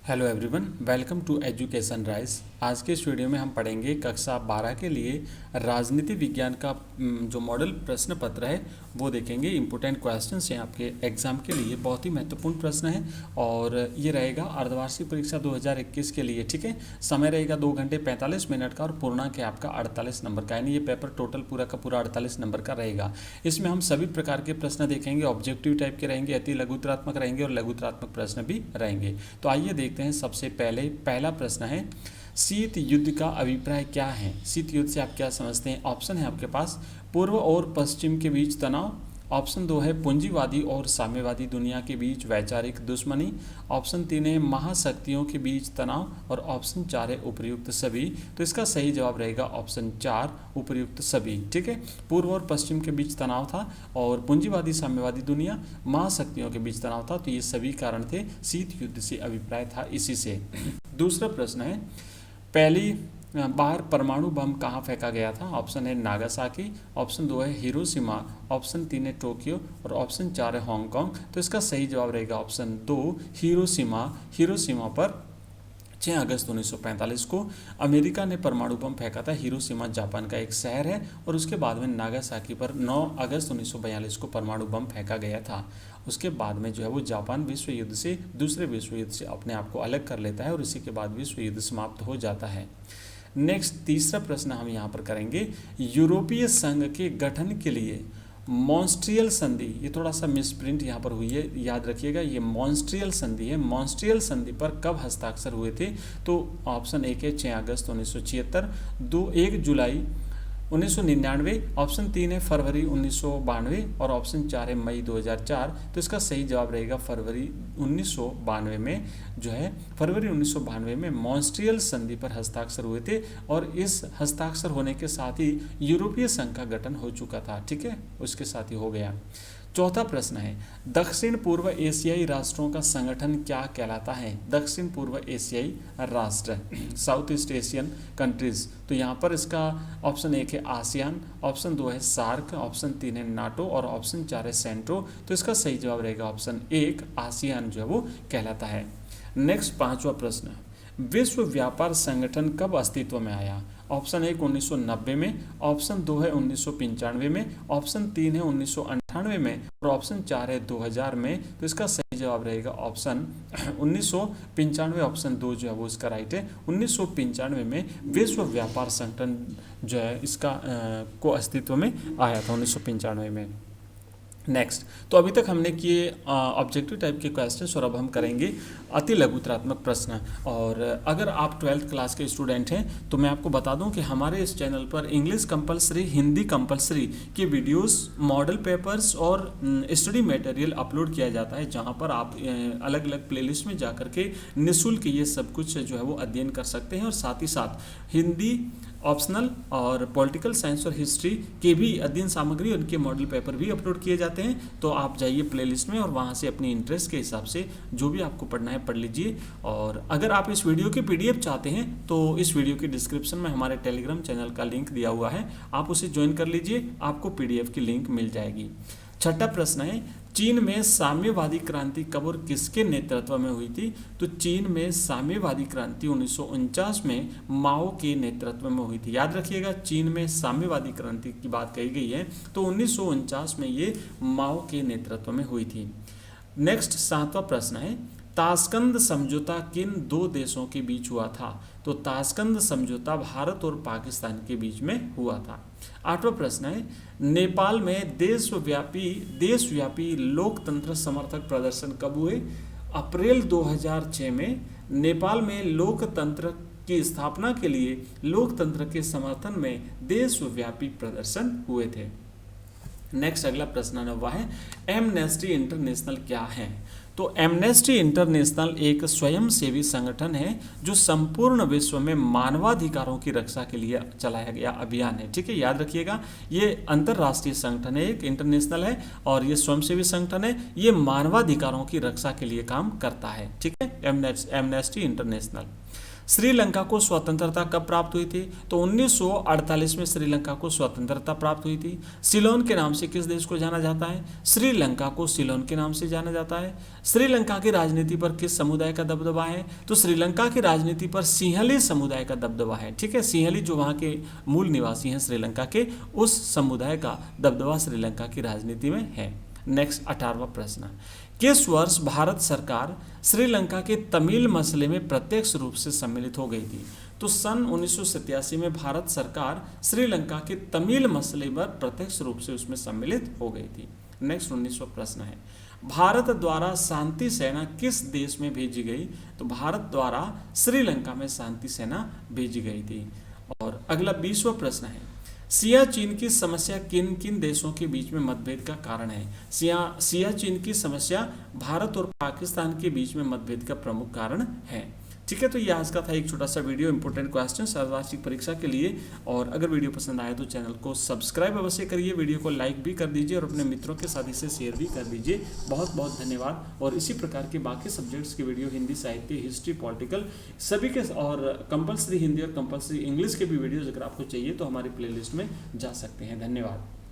Hello everyone, welcome to Education Rise. आज के इस वीडियो में हम पढ़ेंगे कक्षा 12 के लिए राजनीति विज्ञान का जो मॉडल प्रश्न पत्र है वो देखेंगे। इंपॉर्टेंट क्वेश्चंस हैं आपके एग्जाम के लिए, बहुत ही महत्वपूर्ण प्रश्न है और ये रहेगा अर्धवार्षिक परीक्षा 2021 के लिए। ठीक है, समय रहेगा 2 घंटे 45 मिनट का और पूर्णांक है आपका 48 नंबर का, यानी ये पेपर टोटल पूरा का पूरा 48 नंबर का रहेगा। इसमें हम सभी प्रकार के प्रश्न देखेंगे, ऑब्जेक्टिव टाइप के रहेंगे, अति लघुतरात्मक रहेंगे और लघुतरात्मक प्रश्न भी रहेंगे। तो आइए देखते हैं। सबसे पहला प्रश्न है, शीत युद्ध का अभिप्राय क्या है? शीत युद्ध से आप क्या समझते हैं? ऑप्शन है आपके पास पूर्व और पश्चिम के बीच तनाव, ऑप्शन 2 है पूंजीवादी और साम्यवादी दुनिया के बीच वैचारिक दुश्मनी, ऑप्शन 3 है महाशक्तियों के बीच तनाव और ऑप्शन 4 है उपर्युक्त सभी। तो इसका सही जवाब रहेगा ऑप्शन 4 उपर्युक्त सभी। ठीक है, पूर्व और पश्चिम के बीच तनाव था और पूंजीवादी साम्यवादी दुनिया महाशक्तियों के बीच तनाव था, तो ये सभी कारण थे। शीत युद्ध से अभिप्राय था इसी से। दूसरा प्रश्न है, पहली बार परमाणु बम कहाँ फेंका गया था? ऑप्शन है नागासाकी, ऑप्शन 2 है हिरोशिमा, ऑप्शन 3 है टोक्यो और ऑप्शन 4 है हांगकांग। तो इसका सही जवाब रहेगा ऑप्शन 2 हिरोशिमा। हिरोशिमा पर 6 अगस्त 1945 को अमेरिका ने परमाणु बम फेंका था। हिरोशिमा जापान का एक शहर है और उसके बाद में नागासाकी पर 9 अगस्त 1942 को परमाणु बम फेंका गया था। उसके बाद में जो है वो जापान विश्व युद्ध से, दूसरे विश्व युद्ध से अपने आप को अलग कर लेता है और इसी के बाद विश्व युद्ध समाप्त हो जाता है। नेक्स्ट तीसरा प्रश्न हम यहाँ पर करेंगे, यूरोपीय संघ के गठन के लिए मॉन्ट्रियल संधि, ये थोड़ा सा मिसप्रिंट यहाँ पर हुई है, याद रखिएगा, ये मॉन्ट्रियल संधि है। मॉन्ट्रियल संधि पर कब हस्ताक्षर हुए थे? तो ऑप्शन 1 है 6 अगस्त 1976, 1 जुलाई 1999, ऑप्शन 3 है फरवरी 1992 और ऑप्शन 4 है मई 2004। तो इसका सही जवाब रहेगा फरवरी 1992 में, जो है फरवरी 1992 में मॉन्ट्रियल संधि पर हस्ताक्षर हुए थे और इस हस्ताक्षर होने के साथ ही यूरोपीय संघ का गठन हो चुका था। ठीक है, उसके साथ ही हो गया। चौथा प्रश्न है, दक्षिण पूर्व एशियाई राष्ट्रों का संगठन क्या कहलाता है? दक्षिण पूर्व एशियाई राष्ट्र, साउथ ईस्ट एशियन कंट्रीज। तो यहाँ पर इसका ऑप्शन 1 है आसियान, ऑप्शन 2 है सार्क, ऑप्शन 3 है नाटो और ऑप्शन 4 है सेंट्रो। तो इसका सही जवाब रहेगा ऑप्शन 1 आसियान जो है वो कहलाता है। नेक्स्ट पांचवा प्रश्न, विश्व व्यापार संगठन कब अस्तित्व में आया? ऑप्शन 1 1990 में, ऑप्शन 2 है 1995 में, ऑप्शन 3 है 1998 में और ऑप्शन 4 है 2000 में। तो इसका सही जवाब रहेगा ऑप्शन 1995, ऑप्शन 2 जो है वो इसका राइट है। 1995 में विश्व व्यापार संगठन जो है इसका को अस्तित्व में आया था 1995 में। नेक्स्ट, तो अभी तक हमने किए ऑब्जेक्टिव टाइप के क्वेश्चंस और अब हम करेंगे अति लघुतरात्मक प्रश्न। और अगर आप 12th क्लास के स्टूडेंट हैं तो मैं आपको बता दूं कि हमारे इस चैनल पर इंग्लिश कंपलसरी, हिंदी कंपलसरी की वीडियोस, मॉडल पेपर्स और स्टडी मटेरियल अपलोड किया जाता है, जहां पर आप अलग अलग प्लेलिस्ट में जाकर के निःशुल्क ये सब कुछ जो है वो अध्ययन कर सकते हैं। और साथ ही साथ हिंदी ऑप्शनल और पॉलिटिकल साइंस और हिस्ट्री के भी अध्ययन सामग्री, उनके मॉडल पेपर भी अपलोड किए जाते हैं। तो आप जाइए प्लेलिस्ट में और वहाँ से अपनी इंटरेस्ट के हिसाब से जो भी आपको पढ़ना है पढ़ लीजिए। और अगर आप इस वीडियो की पीडीएफ चाहते हैं तो इस वीडियो के डिस्क्रिप्शन में हमारे टेलीग्राम चैनल का लिंक दिया हुआ है, आप उसे ज्वाइन कर लीजिए, आपको पीडीएफ की लिंक मिल जाएगी। छठा प्रश्न है, चीन में साम्यवादी क्रांति कब और किसके नेतृत्व में हुई थी? तो चीन में साम्यवादी क्रांति 1949 में माओ के नेतृत्व में हुई थी। याद रखिएगा, चीन में साम्यवादी क्रांति की बात कही गई है तो 1949 में ये माओ के नेतृत्व में हुई थी। नेक्स्ट सातवां प्रश्न है, ताशकंद समझौता किन 2 देशों के बीच हुआ था? तो ताशकंद समझौता भारत और पाकिस्तान के बीच में हुआ था। आठवां प्रश्न है, नेपाल में देशव्यापी लोकतंत्र समर्थक प्रदर्शन कब हुए? अप्रैल 2006 में नेपाल में लोकतंत्र की स्थापना के लिए लोकतंत्र के समर्थन में देशव्यापी प्रदर्शन हुए थे। नेक्स्ट अगला प्रश्न हुआ है, एमनेस्टी इंटरनेशनल क्या है? तो एमनेस्टी इंटरनेशनल एक स्वयंसेवी संगठन है जो संपूर्ण विश्व में मानवाधिकारों की रक्षा के लिए चलाया गया अभियान है। ठीक है, याद रखिएगा, ये अंतर्राष्ट्रीय संगठन है, एक इंटरनेशनल है और ये स्वयंसेवी संगठन है, ये मानवाधिकारों की रक्षा के लिए काम करता है। ठीक है, एमनेस्टी इंटरनेशनल। श्रीलंका को स्वतंत्रता कब प्राप्त हुई थी? तो 1948 में श्रीलंका को स्वतंत्रता प्राप्त हुई थी। सिलोन के नाम से किस देश को जाना जाता है? श्रीलंका को सिलोन के नाम से जाना जाता है। श्रीलंका की राजनीति पर किस समुदाय का दबदबा है? तो श्रीलंका की राजनीति पर सिंहली समुदाय का दबदबा है। ठीक है, सिंहली जो वहाँ के मूल निवासी हैं श्रीलंका के, उस समुदाय का दबदबा श्रीलंका की राजनीति में है। नेक्स्ट 18वां प्रश्न, किस वर्ष भारत सरकार श्रीलंका के तमिल मसले में प्रत्यक्ष रूप से सम्मिलित हो गई थी? तो सन 1987 में भारत सरकार श्रीलंका के तमिल मसले पर प्रत्यक्ष रूप से उसमें सम्मिलित हो गई थी। नेक्स्ट 19वां प्रश्न है, भारत द्वारा शांति सेना किस देश में भेजी गई? तो भारत द्वारा श्रीलंका में शांति सेना भेजी गई थी। और अगला 20वां प्रश्न है, सियाचिन की समस्या किन किन देशों के बीच में मतभेद का कारण है? सियाचिन की समस्या भारत और पाकिस्तान के बीच में मतभेद का प्रमुख कारण है। ठीक है, तो ये आज का था एक छोटा सा वीडियो, इंपॉर्टेंट क्वेश्चन अर्धवार्षिक परीक्षा के लिए। और अगर वीडियो पसंद आए तो चैनल को सब्सक्राइब अवश्य करिए, वीडियो को लाइक भी कर दीजिए और अपने मित्रों के साथ इसे शेयर भी कर दीजिए। बहुत बहुत धन्यवाद। और इसी प्रकार के बाकी सब्जेक्ट्स के वीडियो, हिंदी, साहित्य, हिस्ट्री, पॉलिटिकल सभी के, और कंपलसरी हिंदी और कंपलसरी इंग्लिश के भी वीडियोज़ अगर आपको चाहिए तो हमारी प्लेलिस्ट में जा सकते हैं। धन्यवाद।